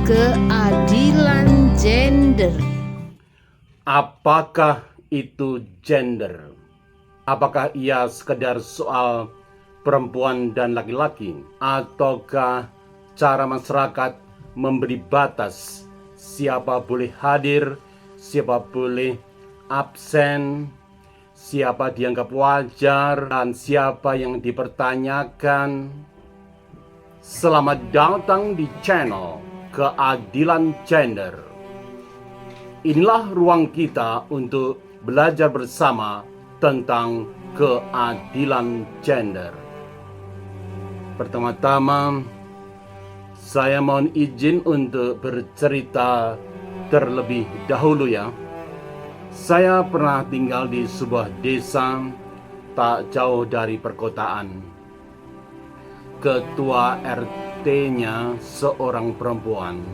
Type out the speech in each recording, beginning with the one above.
keadilan gender. Apakah itu gender? Apakah ia sekedar soal perempuan dan laki-laki? Ataukah cara masyarakat memberi batas siapa boleh hadir, siapa boleh absen, siapa dianggap wajar, dan siapa yang dipertanyakan? Selamat datang di channel Keadilan Gender. Inilah ruang kita untuk belajar bersama tentang keadilan gender. Pertama-tama, saya mohon izin untuk bercerita terlebih dahulu ya. Saya pernah tinggal di sebuah desa tak jauh dari perkotaan. Ketua RT-nya seorang perempuan.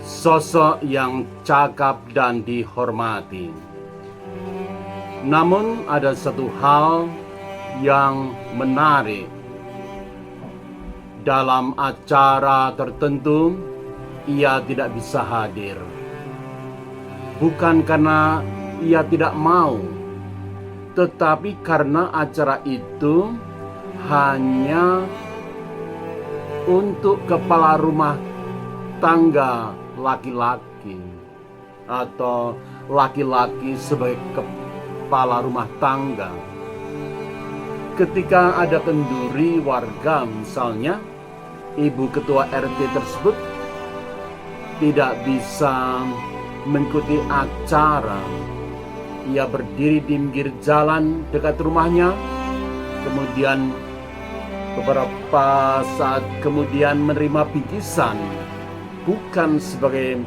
Sosok yang cakap dan dihormati. Namun ada satu hal yang menarik. Dalam acara tertentu, ia tidak bisa hadir. Bukan karena ia tidak mau, tetapi karena acara itu hanya untuk kepala rumah tangga laki-laki atau laki-laki sebagai kepala rumah tangga. Ketika ada kenduri warga misalnya, ibu ketua RT tersebut tidak bisa mengikuti acara. Ia berdiri di pinggir jalan dekat rumahnya, kemudian beberapa saat kemudian menerima bingkisan, bukan sebagai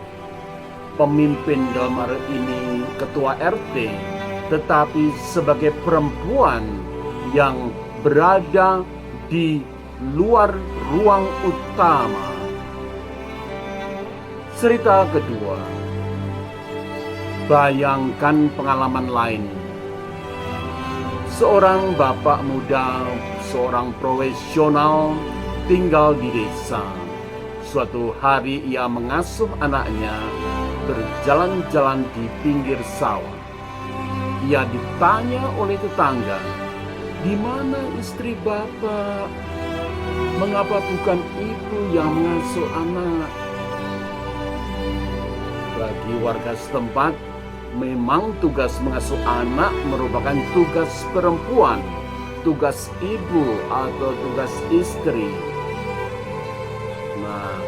pemimpin dalam hari ini ketua RT, tetapi sebagai perempuan yang berada di luar ruang utama. Cerita kedua, bayangkan pengalaman lain. Seorang bapak muda, seorang profesional tinggal di desa. Suatu hari ia mengasuh anaknya berjalan-jalan di pinggir sawah. Ia ditanya oleh tetangga, "Di mana istri bapak? Mengapa bukan ibu yang mengasuh anak?" Bagi warga setempat, memang tugas mengasuh anak merupakan tugas perempuan, tugas ibu atau tugas istri. Nah,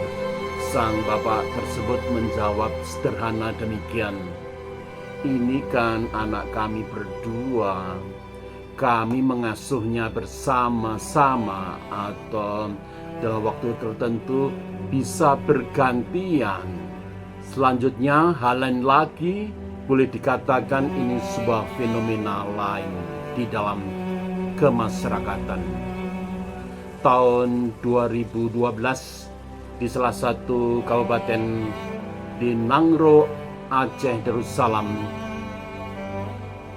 sang bapak tersebut menjawab sederhana demikian, "Ini kan anak kami berdua. Kami mengasuhnya bersama-sama atau dalam waktu tertentu bisa bergantian. Selanjutnya, hal lain lagi, boleh dikatakan ini sebuah fenomena lain di dalam kemasyarakatan." Tahun 2012 di salah satu kabupaten di Nangro, Aceh Darussalam,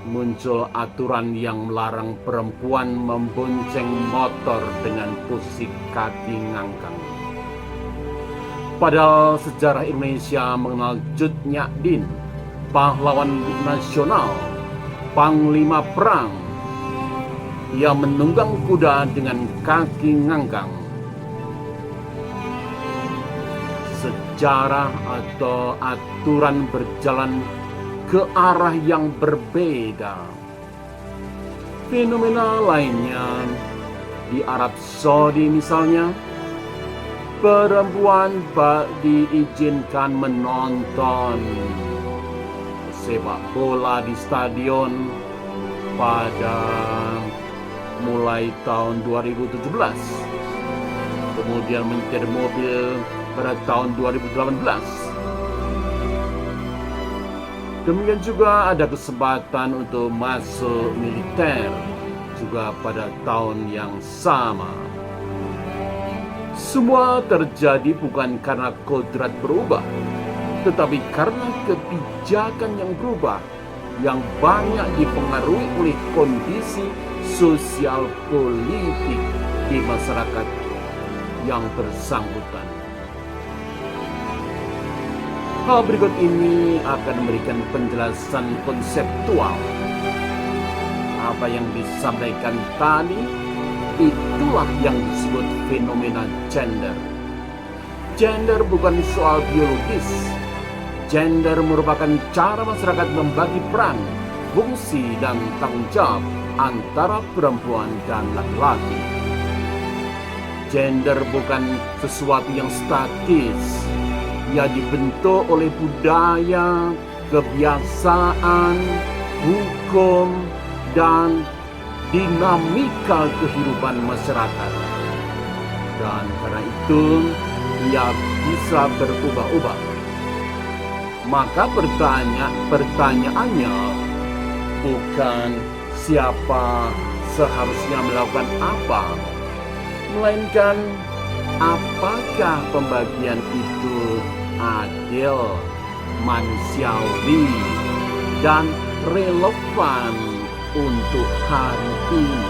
muncul aturan yang melarang perempuan membonceng motor dengan posisi kaki ngangkang. Padahal sejarah Indonesia mengenal Jud Nyadin, pahlawan nasional, panglima perang. Ia menunggang kuda dengan kaki ngangkang. Sejarah atau aturan berjalan ke arah yang berbeda. Fenomena lainnya di Arab Saudi misalnya, perempuan diizinkan menonton sepak bola di stadion pada mulai tahun 2017, kemudian menyetir mobil pada tahun 2018. Demikian juga ada kesempatan untuk masuk militer juga pada tahun yang sama. Semua terjadi bukan karena kodrat berubah, tetapi karena kebijakan yang berubah, yang banyak dipengaruhi oleh kondisi sosial politik di masyarakat yang bersangkutan. Hal berikut ini akan memberikan penjelasan konseptual. Apa yang disampaikan tadi, itulah yang disebut fenomena gender. Gender bukan soal biologis. Gender merupakan cara masyarakat membagi peran, fungsi, dan tanggung jawab antara perempuan dan laki-laki. Gender bukan sesuatu yang statis. Ia dibentuk oleh budaya, kebiasaan, hukum, dan dinamika kehidupan masyarakat. Dan karena itu, ia bisa berubah-ubah. Maka pertanyaannya bukan siapa seharusnya melakukan apa, melainkan apakah pembagian itu adil, manusiawi, dan relevan untuk hari ini.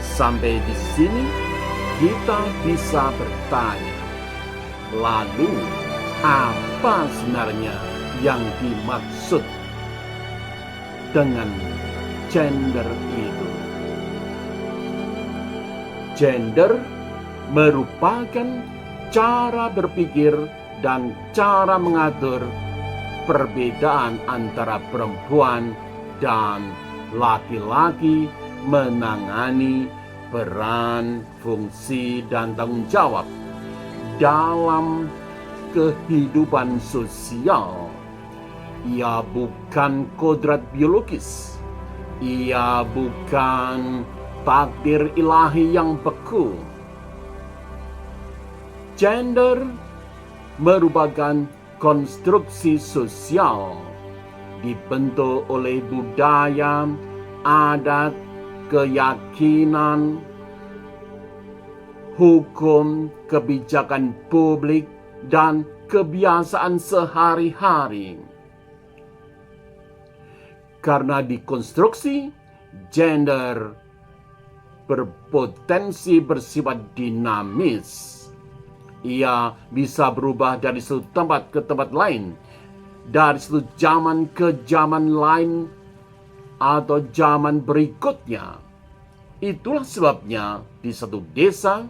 Sampai di sini kita bisa bertanya, lalu apa sebenarnya yang dimaksud dengan gender itu? Gender merupakan cara berpikir dan cara mengatur perbedaan antara perempuan dan laki-laki menangani peran, fungsi, dan tanggung jawab dalam kehidupan sosial. Ia bukan kodrat biologis. Ia bukan takdir ilahi yang beku. Gender merupakan konstruksi sosial dibentuk oleh budaya, adat, keyakinan, hukum, kebijakan publik, dan kebiasaan sehari-hari. Karena dikonstruksi, gender berpotensi bersifat dinamis. Ia bisa berubah dari satu tempat ke tempat lain, dari satu zaman ke zaman lain, atau zaman berikutnya. Itulah sebabnya di satu desa,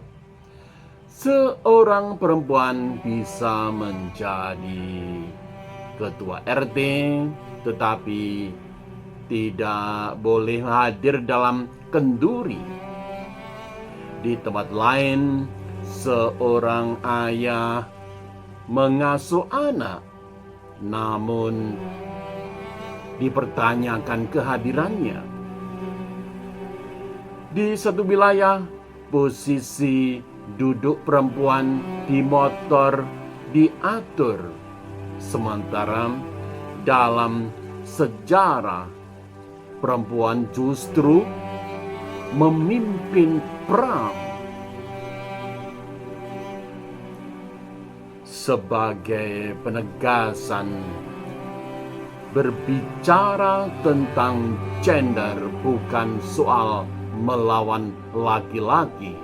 seorang perempuan bisa menjadi ketua RT, tetapi tidak boleh hadir dalam kenduri. Di tempat lain, seorang ayah mengasuh anak, namun dipertanyakan kehadirannya. Di satu wilayah, posisi duduk perempuan di motor diatur, sementara dalam sejarah perempuan justru memimpin perang. Sebagai penegasan, berbicara tentang gender bukan soal melawan laki-laki,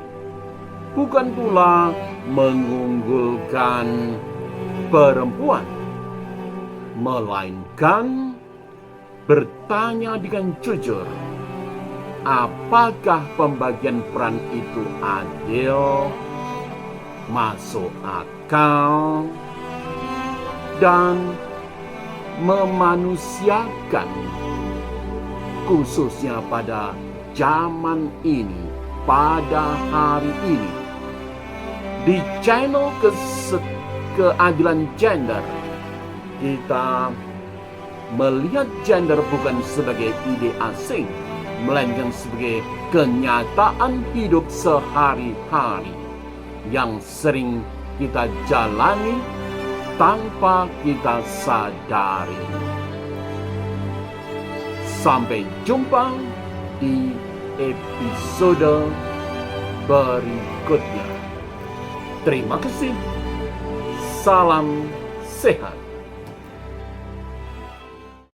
bukan pula mengunggulkan perempuan, melainkan bertanya dengan jujur, apakah pembagian peran itu adil, masuk akal, dan memanusiakan, khususnya pada zaman ini, pada hari ini. Di channel keadilan gender, kita melihat gender bukan sebagai ide asing, melainkan sebagai kenyataan hidup sehari-hari yang sering kita jalani tanpa kita sadari. Sampai jumpa di episode berikutnya. Terima kasih. Salam sehat.